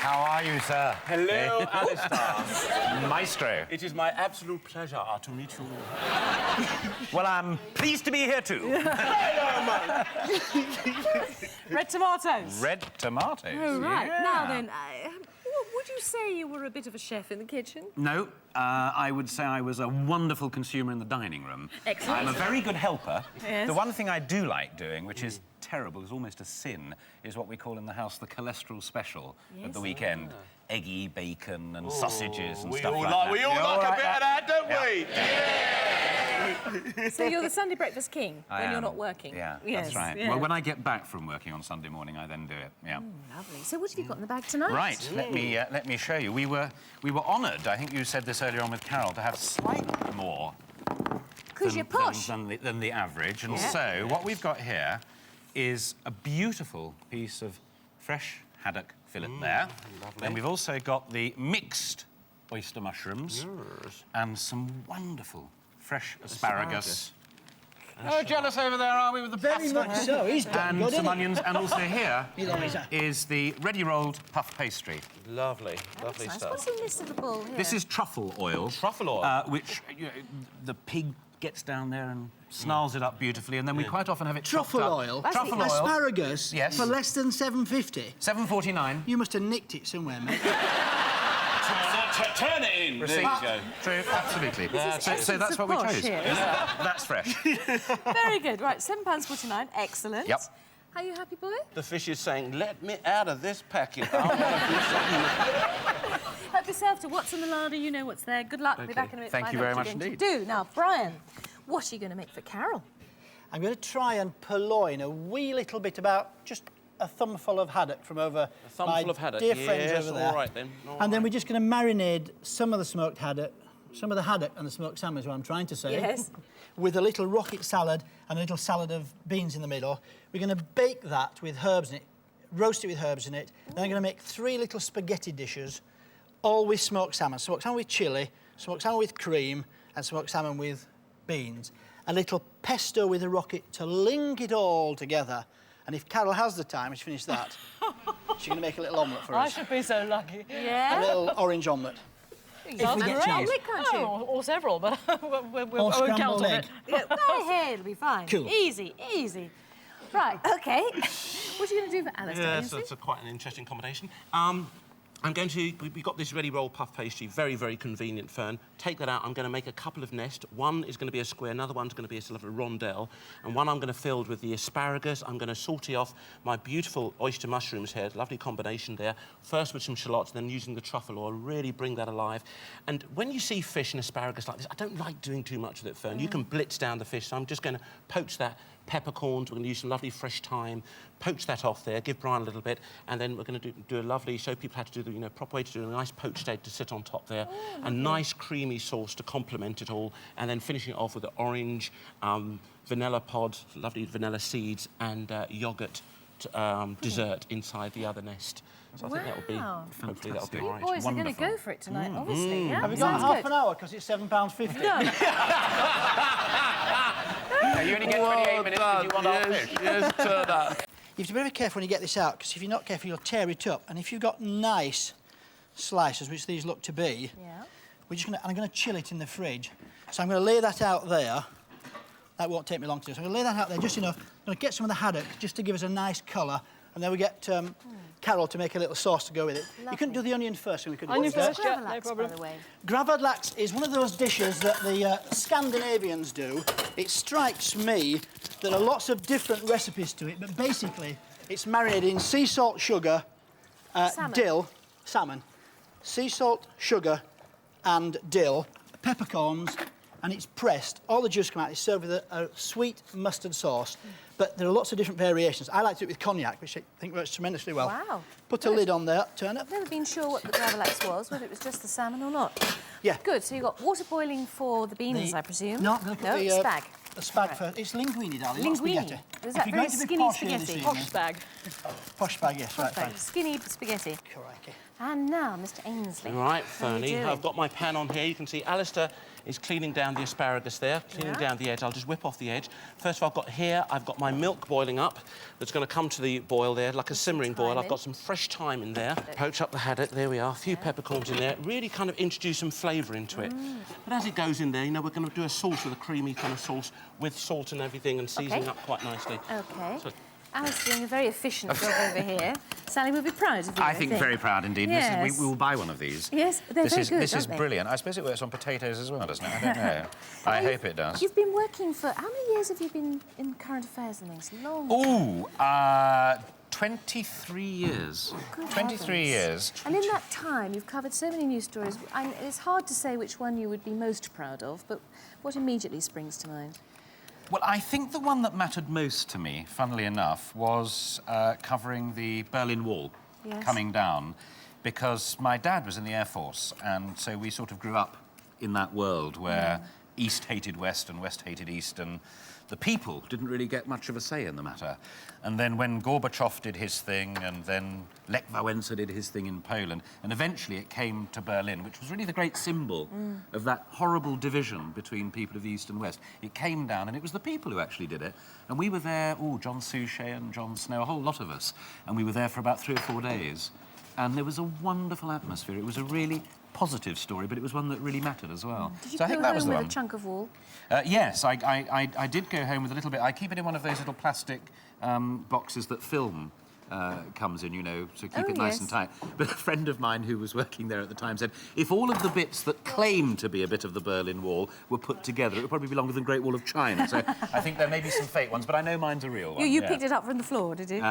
How are you, sir? Hello, Alistair. Maestro. It is my absolute pleasure to meet you. Well, I'm pleased to be here too. Red tomatoes. Red tomatoes. Oh, right. Yeah. Now then, would you say you were a bit of a chef in the kitchen? No, I would say I was a wonderful consumer in the dining room. Excellent. I'm a very good helper. Yes. The one thing I do like doing, which is terrible, is almost a sin, is what we call in the house the cholesterol special at the weekend. Eggy bacon and sausages and stuff like that. We all like a bit of that, don't we? So you're the Sunday breakfast king when you're not working? Yeah, yes, that's right. Yeah. Well, when I get back from working on Sunday morning, I then do it, yeah. Lovely. So what have you got in the bag tonight? Right, let me show you. We were honoured, I think you said this earlier on with Carol, to have slightly more Because you're posh. than the average. And so what we've got here is a beautiful piece of fresh haddock fillet there. Lovely. Then we've also got the mixed oyster mushrooms and some wonderful fresh asparagus. Oh, jealous over there, are we, with the Very pasta? much so. He's done And good, some isn't he? onions, and also here is the ready-rolled puff pastry. Lovely, lovely Nice. stuff. What's in this little bowl here? This is truffle oil. Truffle oil? Which the pig gets down there and snarls it up beautifully, and then we quite often have it chopped Truffle up. oil? Truffle oil. Asparagus? Yes. For less than $7.50? $7.49. You must have nicked it somewhere, mate. Turn it in. There you go. True, absolutely. So that's what we posh chose. here, That's fresh. Very good. Right, £7.49. Excellent. Yep. Are you happy, boy? The fish is saying, let me out of this packet. I want to do something. Help yourself to what's in the larder. You know what's there. Good luck. I'll be back in a minute. Thank to you find very out much what you're going indeed. to do. Now, Brian, what are you going to make for Carol? I'm going to try and purloin a wee little bit, about just a thumbful of haddock from over thumbful of haddock. dear friends Yes, over there. all right then. All and then right. we're just going to marinade some of the smoked haddock, some of the haddock and the smoked salmon is what I'm trying to say. Yes. With a little rocket salad and a little salad of beans in the middle. We're going to bake that with herbs in it, roast it with herbs in it. Then I'm going to make 3 little spaghetti dishes, all with smoked salmon. Smoked salmon with chilli, smoked salmon with cream, and smoked salmon with beans. A little pesto with a rocket to link it all together. And if Carol has the time, she's finished that, she's going to make a little omelette for I us. should be so lucky. A Yeah? little orange omelette. If we get a chance. Can't you? Or several, but I won't Or count scrambled on egg. it. Yeah, go ahead, it'll be fine. Cool. Easy, easy. Right, OK. What are you going to do for Alistair? Yes, that's quite an interesting combination. I'm going to... We've got this ready-rolled puff pastry, very, very convenient, Fern. Take that out. I'm going to make a couple of nests. One is going to be a square, another one's going to be a sort of a rondelle, and one I'm going to fill with the asparagus. I'm going to saute off my beautiful oyster mushrooms here. Lovely combination there. First with some shallots, then using the truffle oil, really bring that alive. And when you see fish and asparagus like this, I don't like doing too much with it, Fern. You can blitz down the fish, so I'm just going to poach that. Peppercorns, we're going to use some lovely fresh thyme, poach that off there, give Brian a little bit, and then we're going to do a lovely, show people how to do the proper way to do a nice poached egg to sit on top there, a nice creamy sauce to complement it all, and then finishing it off with the orange, vanilla pods, lovely vanilla seeds, and yoghurt dessert inside the other nest. So I think that'll be, hopefully that'll be all right. Boys are going to go for it tonight, obviously. Yeah? Have we got half an hour, because it's £7.50? No, you only get 28 minutes because you want our fish. Yes, turn up. You have to be very careful when you get this out, because if you're not careful, you'll tear it up. And if you've got nice slices, which these look to be, I'm going to chill it in the fridge. So I'm going to lay that out there. That won't take me long to do. So I'm going to lay that out there just enough. I'm going to get some of the haddock just to give us a nice colour. And then we get Carol to make a little sauce to go with it. You couldn't do the onion first, and we could do Onion it first, yeah, no problem. By the way. Gravlax is one of those dishes that the Scandinavians do. It strikes me that there are lots of different recipes to it, but basically it's marinated in sea salt, sugar, dill, salmon, sea salt, sugar and dill, peppercorns, and it's pressed. All the juice comes out. It's served with a sweet mustard sauce. But there are lots of different variations. I like to do it with cognac, which I think works tremendously well. Wow. Put a lid on there, turn up. I've never been sure what the gravlax was, whether it was just the salmon or not. Yeah. Good, so you've got water boiling for the beans, I presume? No, I'm going to put the spag. The spag first. It's linguine, darling, not Linguine. spaghetti. Is If that you're very going to be skinny posh here this spaghetti? evening- Posh bag. Posh spag, yes, right, Posh bag. fine. Skinny spaghetti. Crikey. And now, Mr. Ainsley. Right, how are you Fernie, doing? I've got my pan on here. You can see Alistair is cleaning down the asparagus there, cleaning down the edge. I'll just whip off the edge. First of all, I've got my milk boiling up. That's going to come to the boil there, like a simmering boil. I've got some fresh thyme in there. Poach up the haddock, there we are. A few peppercorns in there. Really kind of introduce some flavour into it. But as it goes in there, you know, we're going to do a sauce with a creamy kind of sauce with salt and everything and seasoning up quite nicely. OK. So- Alice doing a very efficient job over here. Sally will be proud of you, I think very proud indeed. Yes. We will buy one of these. Yes, they're very good, This is aren't they? brilliant. I suppose it works on potatoes as well, doesn't it? I don't know. I hope it does. You've been working for... How many years have you been in current affairs and things? Long. Ooh, 23 years. Good 23 heavens. years. And in that time, you've covered so many news stories. And it's hard to say which one you would be most proud of, but what immediately springs to mind? Well, I think the one that mattered most to me, funnily enough, was covering the Berlin Wall coming down, because my dad was in the Air Force, and so we sort of grew up in that world where East hated West and West hated East, and the people didn't really get much of a say in the matter. And then when Gorbachev did his thing, and then Lech Wałęsa did his thing in Poland, and eventually it came to Berlin, which was really the great symbol of that horrible division between people of the East and West. It came down, and it was the people who actually did it. And we were there, John Suchet and John Snow, a whole lot of us, and we were there for about 3 or 4 days. And there was a wonderful atmosphere. It was a really positive story, but it was one that really mattered as well. Did you so I go think that was home the with one. a chunk of wall? Yes, I did go home with a little bit. I keep it in one of those little plastic boxes that film comes in, you know, to keep it nice and tight. But a friend of mine who was working there at the time said, if all of the bits that claim to be a bit of the Berlin Wall were put together, it would probably be longer than Great Wall of China. So I think there may be some fake ones, but I know mine's a real one. You picked it up from the floor, did you?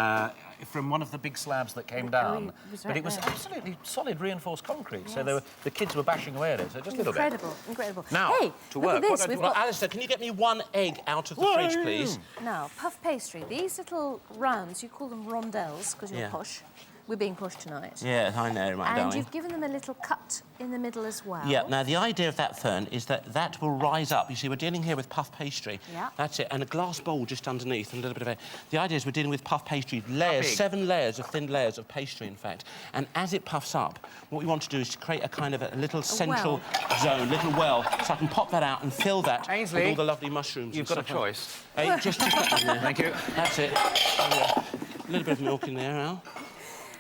From one of the big slabs that came down. it was But right it was there. absolutely solid reinforced concrete, so the kids were bashing away at it, so just a little bit. Incredible, incredible. Now, hey, to look work. at this. What do I We've do? got Alistair, can you get me one egg out of the fridge, please? now puff pastry. These little rounds, you call them rondelles because you're posh. We're being posh tonight. Yeah, I know, my And darling. you've given them a little cut in the middle as well. Yeah, now the idea of that, Fern, is that that will rise up. You see, we're dealing here with puff pastry. Yeah. That's it, and a glass bowl just underneath and a little bit of air. The idea is we're dealing with puff pastry, layers, 7 layers of thin layers of pastry, in fact. And as it puffs up, what we want to do is to create a kind of a little central zone, little well, so I can pop that out and fill that Ainsley, with all the lovely mushrooms. You've and got a stuff like choice. that. Hey, just that in there. Thank you. That's it. A little bit of milk in there, Al.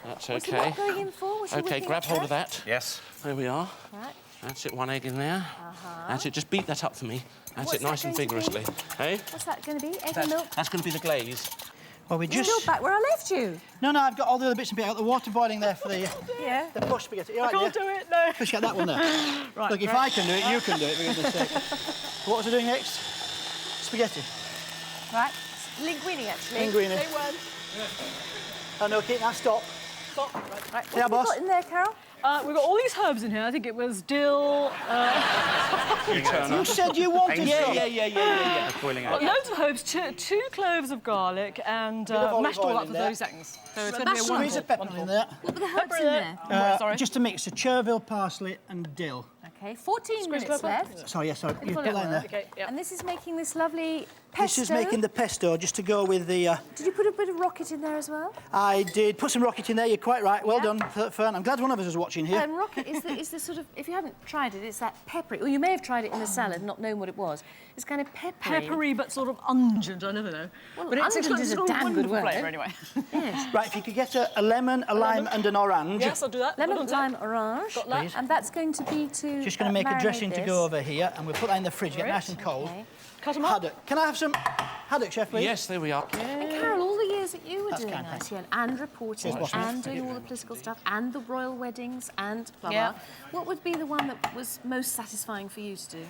That's What's the OK. milk going in for? Was she OK, whipping grab it hold of first? that. Yes. There we are. Right. That's it, 1 egg in there. That's it, just beat that up for me. That's What's it, nice that and going to be? vigorously. Hey? What's that going to be? Egg and milk? That's going to be the glaze. Well, we You're just... still back where I left you. No, I've got all the other bits and pieces. I've got the water boiling there for the Yeah. push spaghetti. You I all right, can't dear? do it, no. Just get that one there. Right, Look, if I can do it, you can do it, for goodness sake. What was I doing next? Spaghetti. Right. Linguine, actually. Linguine. Say when. Oh, no, keep that, stop. Stop. Right. What Yeah, have we boss. got in there, Carol? We've got all these herbs in here. I think it was dill, You said you wanted some. Yeah. Boiling got egg. loads of herbs, two cloves of garlic, and of olive mashed all oil up in for there. 30 seconds. So it's going to be a Squeeze Squeeze wonderful, of pepper wonderful. in there. What were the herbs in there. there? Sorry. Just a mix of chervil, parsley and dill. OK, 14 minutes pepper? left. Sorry, yes, sorry. You Full put that in hour. there. Okay, yeah. And this is making this lovely pesto. This is making the pesto, just to go with the... Did you put a bit of rocket in there as well? I did put some rocket in there, you're quite right. Well Yeah. done, Fern. I'm glad one of us is watching here. Rocket is the sort of, if you haven't tried it, it's that peppery. Or you may have tried it in a salad, and not known what it was. It's kind of peppery. Peppery but sort of ungent, I never know. Well, but it's ungent is a got damn good wonderful word. flavour anyway. Yes. Right, if you could get a lemon, a lime and an orange. Yes, I'll do that. Lemon, Well done, lime, orange. Got that. And that's going to be to Just going to make a marinate dressing to this. go over here, and we'll put that in the fridge, get Right. nice and cold. Okay. Cut them up. Haddock. Can I have some haddock, chef, please? Yes, there we are. And Carol, all the years that you were That's doing kind, ICN and reporting Cheers, boss. and doing all the political stuff and the royal weddings and blah, Yeah. blah, what would be the one that was most satisfying for you to do?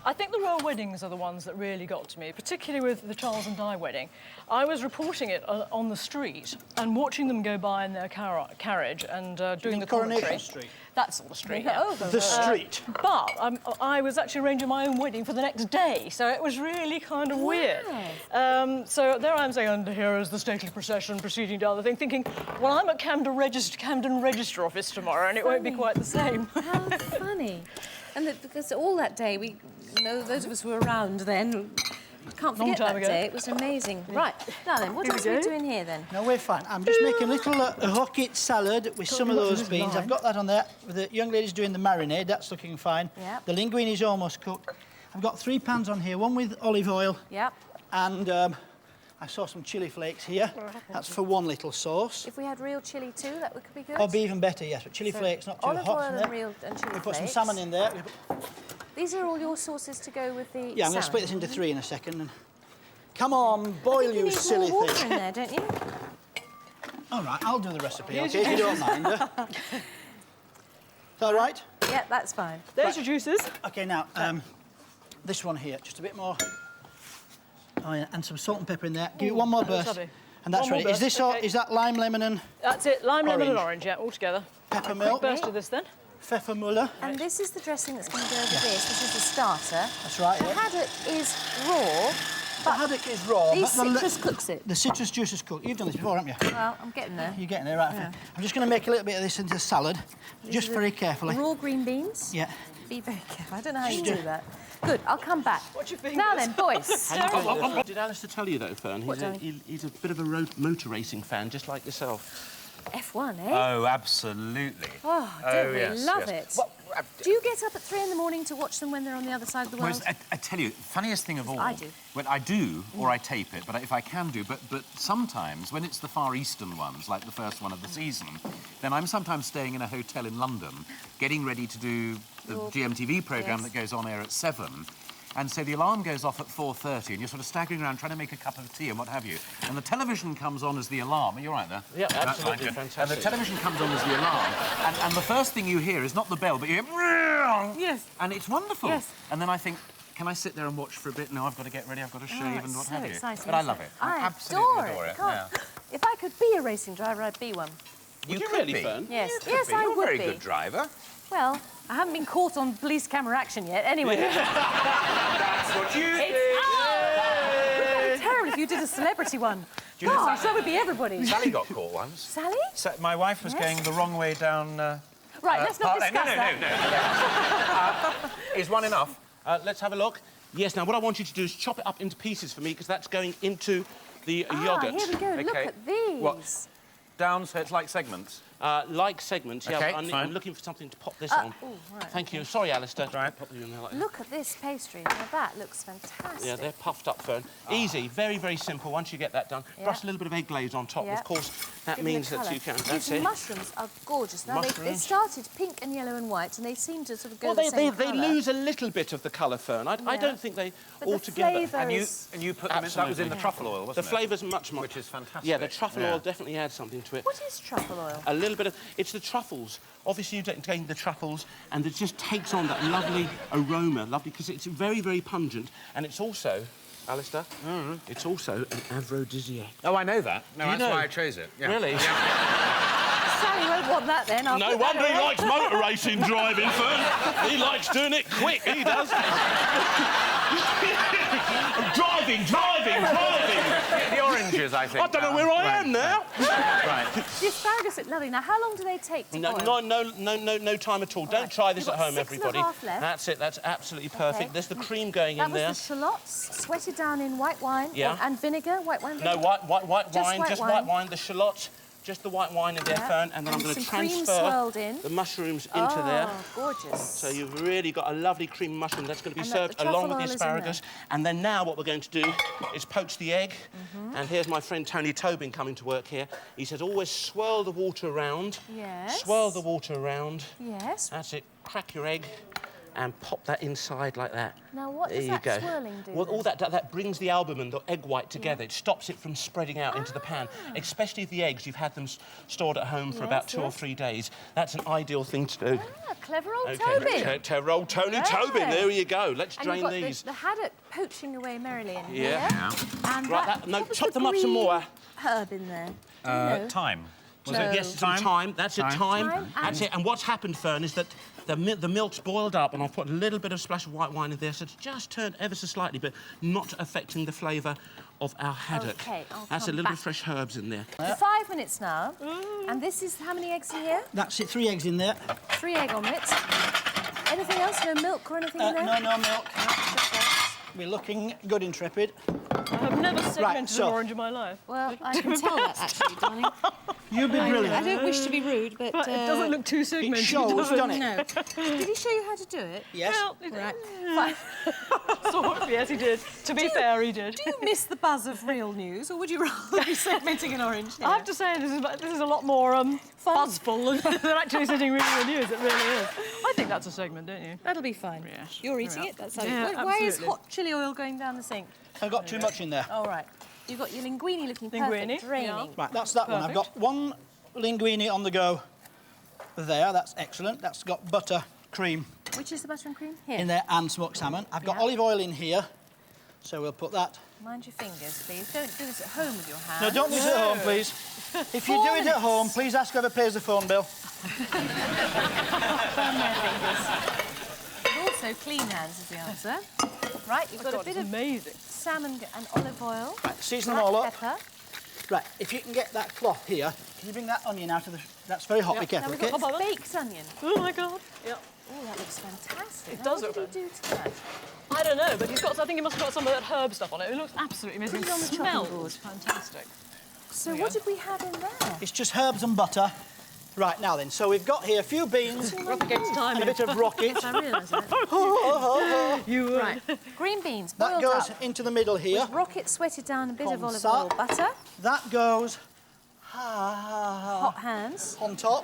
I think the royal weddings are the ones that really got to me, particularly with the Charles and Di wedding. I was reporting it on the street and watching them go by in their carriage and doing the Coronation commentary. Street? That sort of street, yeah. Oh, The street. But I was actually arranging my own wedding for the next day, so it was really kind of weird. So there I am saying, under here is the stately procession proceeding down the thing, thinking, well, I'm at Camden Register Office tomorrow, and it won't be quite the same. how funny. And because all that day, we, you know, those of us who were around then, I can't Long forget time that ago. day. It was amazing. Right, now then, what Here we else are we go. doing here then? No, we're fine. I'm just making a little rocket salad with some of those beans. I've got that on there. The young lady's doing the marinade. That's looking fine. Yep. The linguine is almost cooked. I've got 3 pans on here, one with olive oil. Yep. And I saw some chilli flakes here. That's for one little sauce. If we had real chilli too, that could be good. Or be even better, yes, but chilli So, flakes, not too olive hot. oil from and there. real and chilli We put some flakes. salmon in there. These are all your sauces to go with the Yeah, I'm going to split this into 3 in a second. And... Come on, boil, you silly more water thing. in there, don't you? All right, I'll do the recipe, OK, if you don't mind. Is that all right? Yeah, that's fine. There's your juices. OK, now, this one here, just a bit more. Oh, yeah, and some salt and pepper in there. Give it one more burst. lovely. And that's One more ready. Is burst, this all, okay. is that lime, lemon and That's it. Lime, lemon, and Orange. orange. Yeah, all together. pepper milk? Burst of this then. Pfeffermuller. And this is the dressing that's going to go over this. This is the starter. That's right, The yeah. haddock is raw. The haddock is raw. The but citrus cooks it. The citrus juice is cooked. You've done this before, haven't you? Well, I'm getting there. You're getting there, right. Yeah. I'm just going to make a little bit of this into salad, just is very carefully. Raw green beans. Yeah. Be very careful. I don't know how you do that. Good, I'll come back. Watch your fingers. Now then, boys. Did Alistair tell you, though, Fern? What, darling? He's a bit of a motor racing fan, just like yourself. F1, eh? Oh, absolutely. Oh, don't we yes, love yes. it? Well, Do you get up at 3 in the morning to watch them when they're on the other side of the world? Whereas, I tell you, funniest thing of all... I do. When I do, or I tape it, but if I can do, but sometimes, when it's the Far Eastern ones, like the first one of the season, then I'm sometimes staying in a hotel in London, getting ready to do the GMTV programme Yes. that goes on air at 7. And so the alarm goes off at 4:30, and you're sort of staggering around trying to make a cup of tea and what have you. And the television comes on as the alarm. Are you all right there? Yeah, That's absolutely fine, good. fantastic. And the television comes on as the alarm. And the first thing you hear is not the bell, but you hear... Yes. And it's wonderful. Yes. And then I think, can I sit there and watch for a bit? No, I've got to get ready, I've got to shave and it's what so have you. exciting, But I isn't love it. I I absolutely adore it. Can't- Yeah. If I could be a racing driver, I'd be one. Would you could really, be. Fern? Yes, You could yes, be. I You're a would very be. good driver. Well, I haven't been caught on police camera action yet. Anyway, That's what you it's terrible if you did a celebrity one. you know Gosh, that would be everybody. Sally got caught once. Sally? My wife was Yes. going the wrong way down... Right, let's not Park Lane. discuss that. No. Is one enough? Let's have a look. Yes, now what I want you to do is chop it up into pieces for me, because that's going into the yoghurt. Here we go. Look Okay. at these. What? Down, so it's like segments. Like segments, yeah. Okay, I'm fine. looking for something to pop this on. oh, right, Thank you. Sorry, Alistair. Right. Pop you in there like that. Look at this pastry. Now that looks fantastic. Yeah, they're puffed up, Fern. Easy, very, very simple. Once you get that done, Yeah. brush a little bit of egg glaze on top. Yeah. Of course, that Give them means the that colour. you can. These That's it. mushrooms are gorgeous. Now, they Mushrooms. started pink and yellow and white, and they seem to sort of go Well, the they same they colour. lose a little bit of the colour, Fern. I Yeah. don't think they But all the together. flavour is... And you put them in... That was in the Absolutely. truffle oil, The wasn't it? flavour's much more. Which is fantastic. Yeah, the truffle Yeah. oil definitely adds something to it. What is truffle oil? A little bit of... It's the truffles. Obviously, you take the truffles, and it just takes on that lovely aroma, because it's very, very pungent, and it's also, Alistair, it's also an aphrodisiac. Oh, I know that. No, You that's know. why I chose it. Yeah. Really? Sally won't want that then. I'll No put that wonder he away. likes motor racing driving, Fern. He likes doing it quick, he does. driving. The oranges, I think. I don't know where I am now. Right. The asparagus look lovely. Now, how long do they take to No, boil? no time at all. Don't try this You've at got home, 6 and a everybody. half left. That's it. That's absolutely perfect. Okay. There's the cream going That in was there. the shallots, sweated down in white wine Yeah. and vinegar, white wine No, vinegar. white Just wine, white just wine. white wine. The shallots, just the white wine in there, Yeah. Fern, and then I'm And going to some cream transfer swirled in. the mushrooms into there. Oh, gorgeous. So you've really got a lovely cream mushroom that's going to be And served the truffle along with oil the is in there. asparagus. And then now what we're going to do is poach the egg. Mm-hmm. And here's my friend Tony Tobin coming to work here. He says always swirl the water around. Yes. Swirl the water around. Yes. That's it. Crack your egg and pop that inside like that. Now, what there does you that go. swirling do Well, then? all that brings the albumin, the egg white, together. It stops it from spreading out into the pan. Especially the eggs, you've had them stored at home for about 2 or yes. 3 days. That's an ideal thing to do. Ah, clever old Okay, Toby. old Tony Yeah. Tobin, there you go. Let's And drain you've got these. the haddock poaching away merrily in Yeah. here. And Right, that, no, what was chop the them up some green more. herb in there. Do you know? Time. Was No. it? Yes, some thyme. That's it, thyme. Thyme That's and- it. And what's happened, Fern, is that the milk's boiled up, and I've put a little bit of splash of white wine in there, so it's just turned ever so slightly, but not affecting the flavour of our haddock. Okay, I'll That's a come little bit back. of fresh herbs in there. 5 minutes now. And this is how many eggs in here? That's it, 3 eggs in there. 3 egg omelets. Anything else? No milk or anything in there? No milk. Just eggs. we're looking good, Intrepid. I have never segmented so- an orange in my life. Well, I can tell that, actually, darling. You've been brilliant. I don't wish to be rude, but... But it doesn't look too segmented. It shows, does it? doesn't it? No. Did he show you how to do it? Yes. Well, it- Right. sort of, yes, he did. To be fair, he did. Do you miss the buzz of real news, or would you rather be segmenting an orange here? I have to say, this is a lot more buzzful than actually sitting reading the news. It really is. I think that's a segment, don't you? That'll be fine. Yes. You're eating it? That's how Yeah, Why is absolutely. hot chili oil going down the sink? I've got too much in there. All right. You've got your linguine looking Linguine, perfect, draining. yeah. Right, that's that one. I've Perfect. got one linguine on the go there. That's excellent. That's got butter, cream Which is the butter and cream? Here. in there and smoked salmon. I've got Yeah. olive oil in here, so we'll put that. Mind your fingers, please. Don't do this at home with your hands. No, don't do this at home, please. If you do it at home, please ask whoever pays the phone bill. Burn their fingers. But also clean hands is the answer. Right, you've got God, a bit it's of amazing. salmon and olive oil. Right, season them black all up. pepper. Right, if you can get that cloth here, can you bring that onion out of the... That's very hot, be Now careful, we've okay? got Bubba. baked onion. Oh, my God. Yep. Oh, that looks fantastic. It Now, does what look did you do to that? I don't know, but I think he must have got some of that herb stuff on it. It looks absolutely amazing. Put it on the It chopping smells board. fantastic. So what did we have in there? It's just herbs and butter. Right, now then, so we've got here a few beans We're up against time and a here. bit of rocket. I realise that. You would. Right, green beans, That boiled goes up. into the middle here. Rocket sweated down, a bit of Comme olive ça. oil, butter, That goes hot hands. on top.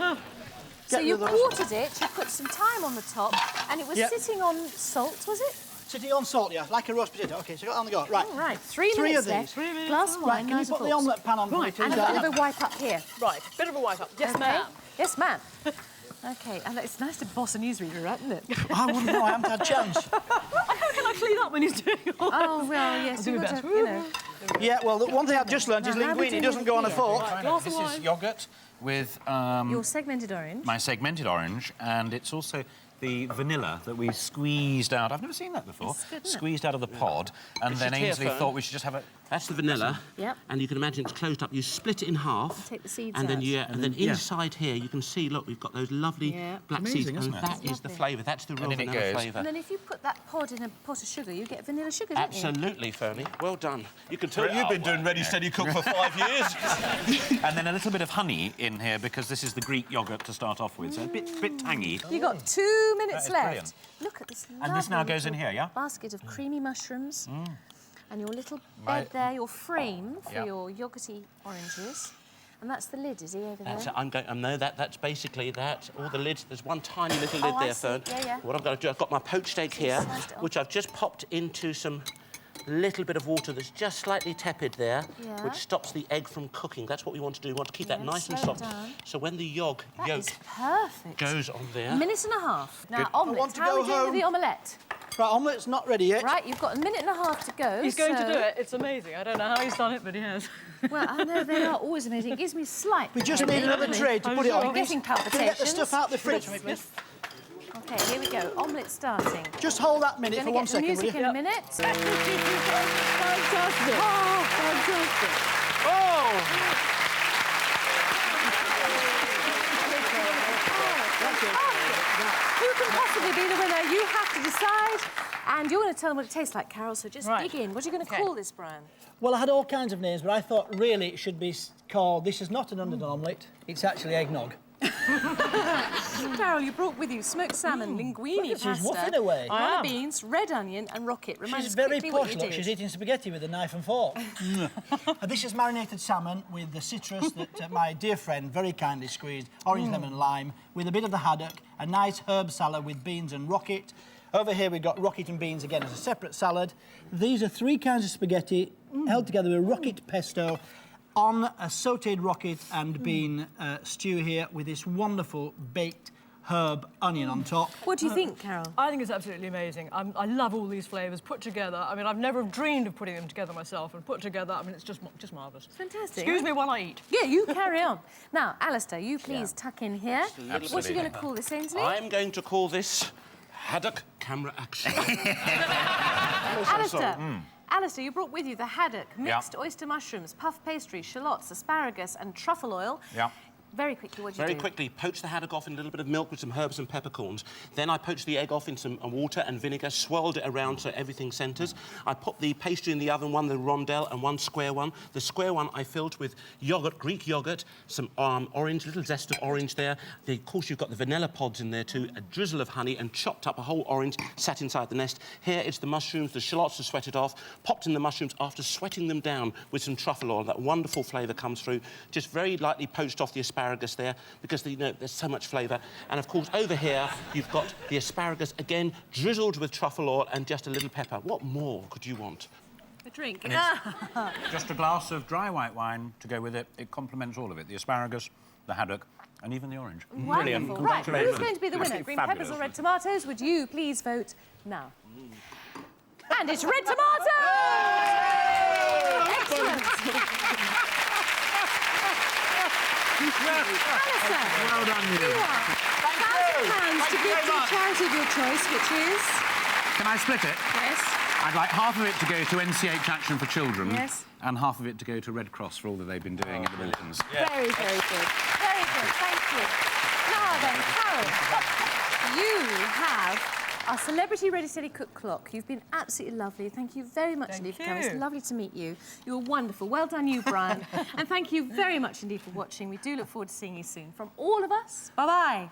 So Get you rid of those. quartered it, you put some thyme on the top, and it was Yep. sitting on salt, was it? Sitting on salt, yeah, like a roast potato. OK, so got it on the go. Right. All right, three Three minutes of left. these. Glass of Right, wine, can you knives put and the forks. omelette pan on? Right, please? And a bit of a wipe up here. Right, bit of a wipe up. Yes, Okay? ma'am. Yes, ma'am. OK, and it's nice to boss a newsreader, right, isn't it? I wouldn't know, I haven't had a chance. How can I clean up when he's doing all that? Oh, well, yes, do you've my got best. to, you know. Yeah, well, the one thing I've just learned is Now, how we linguine. It doing doesn't with go on a here? fork. Right, glass This of is wine. yoghurt with Your segmented orange. my segmented orange, and it's also the vanilla that we squeezed out. I've never seen that before. It's good, isn't it? Squeezed out of the pod, and It's then just here, Ainsley Fern. thought we should just have a... That's the vanilla. Yep. And you can imagine it's closed up. You split it in half. Take the seeds and then out. and then inside here you can see, look, we've got those lovely Yeah. black Amazing, seeds, isn't and it? that is the Lovely. flavour. That's the real in it vanilla goes. flavour. And then if you put that pod in a pot of sugar, you get vanilla sugar, don't you? Absolutely, Fernie. Well done. You can tell you've been doing Ready Steady Cook for 5 years. And then a little bit of honey in here, because this is the Greek yoghurt to start off with, so a bit tangy. You got 2 minutes is left. brilliant. Look at this And this now lovely goes in little here, yeah? basket of creamy mushrooms. And your little My- bed there, your frame for Yeah. your yoghurty oranges. And that's the lid, is he, over there? That's it. I'm going. No, that's basically that. All the lids. There's one tiny little lid I there, see. Fern. Yeah, yeah. What I've got to do, I've got my poached steak here, sliced it off. which I've just popped into some little bit of water that's just slightly tepid there, Yeah. which stops the egg from cooking. That's what we want to do. We want to keep that Yeah, nice and slow it soft. down. So when the yolk That is perfect. goes on there. Minute and a half. Now, I omelette. want to How are go we doing with home. the omelette? Right, omelette's not ready yet. Right, you've got a minute and a half to go. He's going to so- do it. It's amazing. I don't know how he's done it, but he has. Well, I know they are always amazing. It gives me slight... We just need another tray to put it on. I'm getting Can you get the palpitations. stuff out the fridge for me, please? OK, here we go. Omelette starting. Just hold that minute Going for to 1 get the second, will music you? in a minute. Fantastic. Oh, fantastic. Who can possibly be the winner? You have to decide. And you're going to tell them what it tastes like, Carol, so just Right. dig in. What are you going to Okay. call this, Brian? Well, I had all kinds of names, but I thought really it should be called... This is not an underdone omelette. It's actually eggnog. Carol, you brought with you smoked salmon, linguine She's pasta, woofing away. I fava am. beans, red onion and rocket. Remind She's us very quickly what posh, you look. did. She's eating spaghetti with a knife and fork. This is marinated salmon with the citrus that my dear friend very kindly squeezed, orange, lemon, lime, with a bit of the haddock, a nice herb salad with beans and rocket. Over here we've got rocket and beans again as a separate salad. These are 3 kinds of spaghetti held together with rocket pesto on a sautéed rocket and bean stew here with this wonderful baked herb onion on top. What do you think, Carol? I think it's absolutely amazing. I love all these flavours put together. I mean, I've never dreamed of putting them together myself, and put together, I mean, it's just marvellous. Fantastic. Excuse me while I eat. Yeah, you carry on. Now, Alistair, you please tuck in here. What are you Absolutely. going to call this, Ainsley? I'm going to call this haddock camera action. Alistair. Alistair, you brought with you the haddock, mixed oyster mushrooms, puff pastry, shallots, asparagus and truffle oil. Yeah. Very quickly, what do you do? Very quickly, poach the haddock off in a little bit of milk with some herbs and peppercorns. Then I poach the egg off in some water and vinegar, swirled it around so everything centres. I put the pastry in the oven, one the rondelle and one square one. The square one I filled with yoghurt, Greek yoghurt, some orange, little zest of orange there. Of course, you've got the vanilla pods in there too, a drizzle of honey, and chopped up a whole orange sat inside the nest. Here it's the mushrooms, the shallots are sweated off, popped in the mushrooms after sweating them down with some truffle oil. That wonderful flavour comes through. Just very lightly poached off the asparagus there because there's so much flavour. And of course over here you've got the asparagus again drizzled with truffle oil and just a little pepper. What more could you want? A drink. Just a glass of dry white wine to go with it. It complements all of it. The asparagus, the haddock, and even the orange. Wonderful. Right, who's going to be the winner? Green peppers or red tomatoes? Would you please vote now? And it's red tomatoes! Excellent. Alistair, Well done, you. you are £1,000 to give to a charity of your choice, which is... Can I split it? Yes. I'd like half of it to go to NCH Action for Children. Yes. And half of it to go to Red Cross for all that they've been doing in the Midlands. Very, very good. Very good, thank you. Now then, Carol, you have our Celebrity Ready Steady Cook Clock. You've been absolutely lovely. Thank you very much indeed for coming. It's lovely to meet you. You were wonderful. Well done you, Brian. And thank you very much indeed for watching. We do look forward to seeing you soon. From all of us, bye-bye.